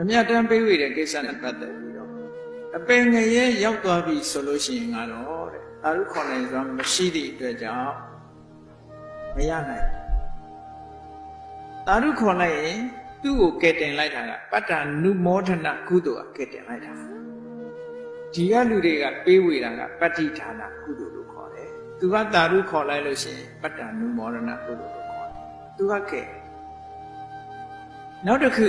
အမြတ်တမ်းပေးဝေတဲ့ကိစ္စနဲ့ပတ်သက်ပြီးတော့အပင်ငရဲရောက်သွားပြီဆိုလို့ရှိရင်ကတော့တဲ့သာဓုခေါ်နိုင်စွာမရှိသည့်အတွက်ကြောင့်မရနိုင်သာဓုခေါ်လိုက်ရင်သူ့ကိုကဲတင်လိုက်တာကပတ္တနုမောဒနာကုသိုလ်ကဲတင်လိုက်တာဒီကလူတွေကပေးဝေတာကပတ္တိဌာနာကုသိုလ်လို့ခေါ်တယ်သူကသာဓုခေါ်လိုက်လို့ရှိရင်ပတ္တနုမောဒနာကုသိုလ်လို့ခေါ်တယ်သူကကဲနောက်တစ်ခု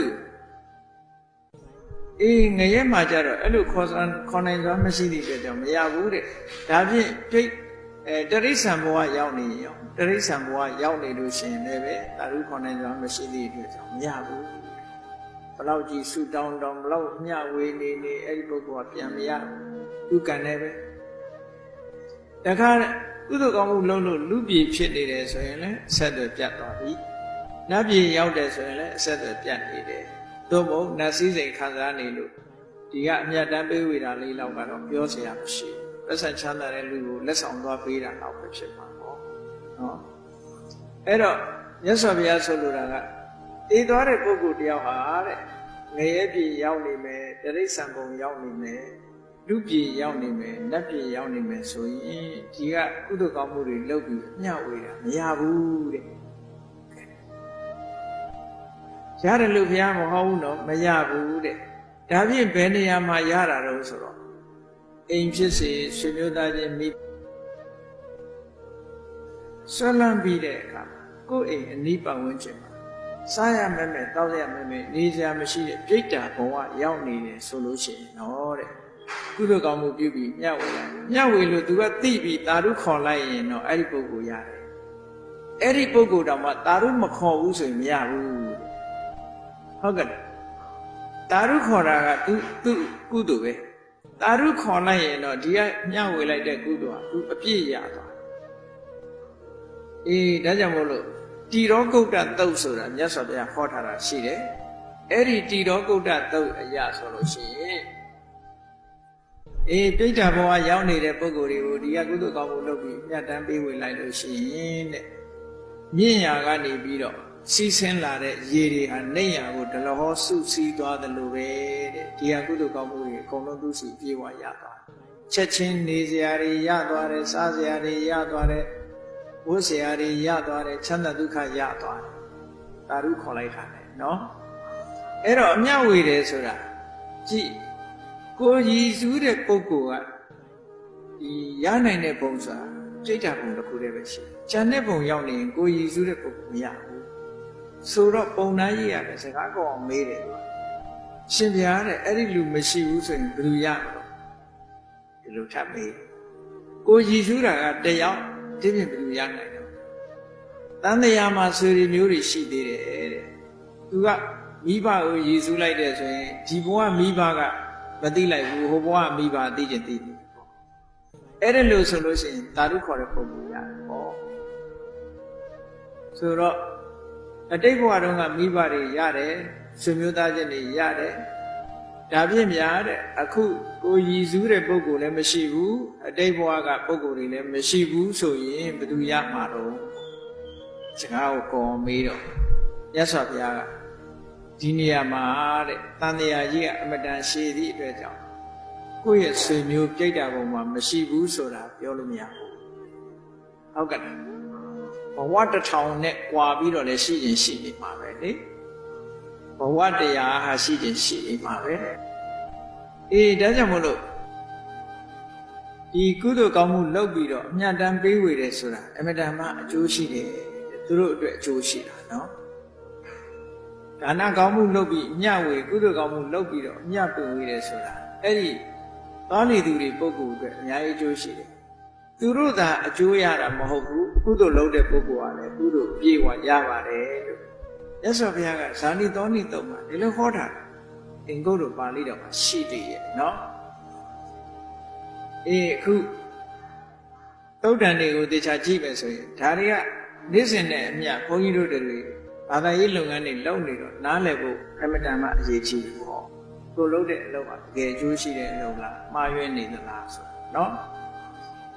ငရဲမှာကြတော့အဲ့လိုခေါ်နိုင်စွာမရှိသည့်အတွက်ကြောင့်မရဘူးတဲ့ဒါဖြင့်တိရိစ္ဆာန်ဘဝရောက်နေရောတိရိစ္ဆာန်ဘဝရောက်နေလို့ရှိရင်လည်းပဲသာဓုခေါ်နိုင်စွာမရှိသည့်အတွက်ကြောင့်မရဘူးဘလောက်ကြီးဆူတောင်းတောင်းဘလောက်မျှဝေနေအဲ့ဒီပုဂ္ဂိုလ်ကပြန်မရသူကံလည်းပဲတခါကုသိုလ်ကောင်းမှုလုံးလို့လူပြည်ဖြစ်နေတယ်ဆိုရင်လည်းအဆက်အသွယ်ပြတ်သွားပြီနတ်ပြည်ရောက်တယ်ဆိုရင်လည်းအဆက်အသွယ်ပြတ်နေတယ်သို့မဟုတ်နတ်စည်းစိမ်ခံစားနေလို့ဒီကအမြတ်တမ်းပေးဝေတာလေးလောက်ကတော့ပြောစရာမရှိဘူးပတ်စံချမ်းသာတဲ့လူကိုလက်ဆောင်သွားပေးတာတော့ပဲဖြစ်မှာပေါ့နော်အဲ့တော့မြတ်စွာဘုရားဆိုလိုတာကအေးသွားတဲ့ပုဂ္ဂိုလ်တယောက်ဟာတဲ့ငရဲပြည်ရောက်နေမယ်တိရိစ္ဆာန်ဘုံရောက်နေမယ်လူပြည်ရောက်နေမယ်နတ်ပြည်ရောက်နေမယ်ဆိုရင်ဒီကကုသိုလ်ကောင်းမှုတွေလုပ်ပြီးမျှဝေတာမရဘူးတဲ့ရတယ်လို့ဘုရားမဟောဘူးနော်မရဘူးတဲ့ဒါဖြင့်ဘယ်နေရာမှာရတာတော့ဆိုတော့အိမ်ဖြစ်စေဆွေမျိုးသားချင်းမိဆွလန်းပြီးတဲ့အခါကိုယ့်အိမ်အနီးပတ်ဝန်းကျင်မှာစားရမယ်မယ်တောက်ရမယ်မယ်နေစရာမရှိတဲ့ပြိတ္တာဘဝရောက်နေတယ်ဆိုလို့ရှိရင်တော့တဲ့ကုသိုလ်ကောင်းမှုပြုပြီးမျှဝေလိုက်မျှဝေလို့သူကသိပြီးသာဓုခေါ်လိုက်ရင်တော့အဲ့ဒီပုဂ္ဂိုလ်ရတယ်အဲ့ဒီပုဂ္ဂိုလ်တော့မှသာဓုမခေါ်ဘူးဆိုရင်မရဘူးဟုတ်ကဲ့သာဓုခေါ်တာကသူကုသိုလ်ပဲသာဓုခေါ်လိုက်ရင်တော့ဒီကမျှဝေလိုက်တဲ့ကုသိုလ်ဟာသူအပြည့်ရသွားဒါကြောင့်မို့လို့တိရောဂုတ်တသုတ်ဆိုတာမြတ်စွာဘုရားဟောထားတာရှိတယ်အဲ့ဒီတိရောဂုတ်တသုတ်အရာဆိုလို့ရှိရင်ပြိဋ္ဌာဘဝရောက်နေတဲ့ပုဂ္ဂိုလ်တွေကိုဒီကကုသိုလ်ကောင်းမှုလုပ်ပြီးမြတ်တမ်းပေးဝေလိုက်လို့ရှိရင်တဲ့မြင့်ရာကနေပြီးတော့စီးဆင်းလာတဲ့ရေတွေဟာနေရာကိုဒလဟောစုစည်းသွားတယ်လို့ပဲတဲ့ဒီဟာကုသိုလ်ကောင်းမှုတွေအကုန်လုံးသူစီပြေဝရသွားချက်ချင်းနေစရာတွေရသွားတယ်စားစရာတွေရသွားတယ်ဝတ်စရာတွေရသွားတယ်ချမ်းသာဒုက္ခရသွားတယ်သာဓုခေါ်လိုက်တာလေနော်အဲ့တော့အမျှဝေတယ်ဆိုတာကြည့်ကိုရည်စူးတဲ့ပုဂ္ဂိုလ်ကဒီရနိုင်တဲ့ဘုံဆိုတာစိတ်ဓာတ်ဘုံတစ်ခုတည်းပဲရှိတယ်ဉာဏ်နဲ့ဘုံရောက်နေရင်ကိုရည်စူးတဲ့ပုဂ္ဂိုလ်မရဘူးဆိုတော့ပုံနာကြီးရတယ်စကားကောင်းအောင်မေးတယ်ရှင်ဗျာတဲ့အဲ့ဒီလူမရှိဘူးဆိုရင်ဘယ်လိုရမလဲဒီလိုထပ်မေးကိုရည်စူးတာကတယောက်ဒီပြင်ဘယ်လိုရနိုင်တော့တန်တရားမှာဆွေတွေမျိုးတွေရှိသေးတယ်တဲ့သူကမိဘကိုရည်စူးလိုက်တယ်ဆိုရင်ဒီဘဝမိဘကမသိလိုက်ဘူးဟိုဘဝမိဘသိချင်သိတယ်အဲ့ဒါလို့ဆိုလို့ရှိရင်သာဓုခေါ်တဲ့ပုံကိုရတယ်ပေါ့ဆိုတော့အတိတ်ဘဝတုန်းကမိဘတွေရတယ်ဆွေမျိုးသားချင်းတွေရတယ်ဒါဖြင့်များတဲ့အခုကိုရည်စူးတဲ့ပုံကိုလည်းမရှိဘူးအတိတ်ဘဝကပုံကိုတွေလည်းမရှိဘူးဆိုရင်ဘယ်သူရမှာတော့စကားကိုကော်မေးတော့မြတ်စွာဘုရားကဒီနေရာမှာတဲ့တန်တရားကြီးကအမတန်ရှည်သည့်အတွက်ကြောင့်ကိုယ့်ရဲ့ဆွေမျိုးပြိတ္တာဘုံမှာမရှိဘူးဆိုတာပြောလို့မရဘူးဟုတ်ကဲ့ဘဝတစ်ထောင်နဲ့꽌ပြီးတော့လည်းရှိရင်ရှိနေမှာပဲလေဘဝတရားဟာရှိရင်ရှိနေမှာပဲဒါကြောင့်မို့လို့ဒီကုသိုလ်ကောင်းမှုလုပ်ပြီးတော့အမြတ်တမ်းပေးဝေတယ်ဆိုတာအမတန်မှအကျိုးရှိတယ်သူတို့အတွက်အကျိုးရှိတာနော်ဒါနကောင်းမှုလုပ်ပြီးညဝေကုသိုလ်ကောင်းမှုလုပ်ပြီးတော့ညပေးဝေတယ်ဆိုတာအဲ့ဒီသွားနေသူတွေပုဂ္ဂိုလ်အတွက်အများကြီးအကျိုးရှိတယ်သူတို့သာအကျိုးရတာမဟုတ်ဘူးကုသိုလ်လုပ်တဲ့ပုဂ္ဂိုလ်ကလည်းကုသိုလ်ပြေဝရပါတယ်လို့မြတ်စွာဘုရားကဇာတိတော်နိတုံမှာဒီလိုဟောတာအင်္ဂုတ္တပါဠိတော်မှာရှိသေးရဲ့နော်အခုသုတ်တန်တွေကိုသေချာကြည့်မယ်ဆိုရင်ဒါတွေကနေ့စဉ်နဲ့အမျှဘုန်းကြီးတို့တွေဘာသာရေးလုပ်ငန်းတွေလုပ်နေတော့နားလည်ဖို့အမတန်မှအရေးကြီးတယ်ပေါ့ကိုလုပ်တဲ့အလုပ်ကတကယ်အကျိုးရှိတဲ့အလုပ်လားမှားယွင်းနေသလားဆိုတော့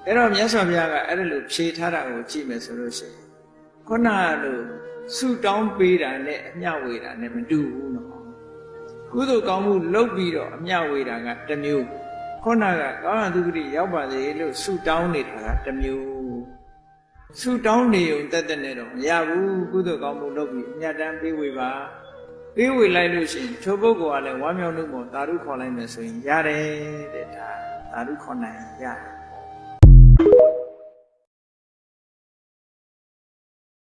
အဲ့တော့မြတ်စွာဘုရားကအဲ့ဒါလိုဖြေထားတာကိုကြည့်မယ်ဆိုလို့ရှိရင်ခုနကလိုဆုတောင်းပေးတာနဲ့အမျှဝေတာနဲ့မတူဘူးနော် ကုသိုလ်ကောင်းမှုလုပ်ပြီးတော့အမျှဝေတာကတစ်မျိုးခုနကကောင်းရာသုခတိရောက်ပါစေလို့ဆုတောင်းနေတာကတစ်မျိုးဆုတောင်းနေုံတက်တဲ့နဲ့တော့မရဘူးကုသိုလ်ကောင်းမှုလုပ်ပြီးအမျှတမ်းပေးဝေပါပေးဝေလိုက်လို့ရှိရင်ထိုပုဂ္ဂိုလ်ကလည်းဝမ်းမြောက်မှုပေါ်သာဓုခေါ်လိုက်မယ်ဆိုရင်ရတယ်တဲ့ဒါသာဓုခေါ်နိုင်ရတယ်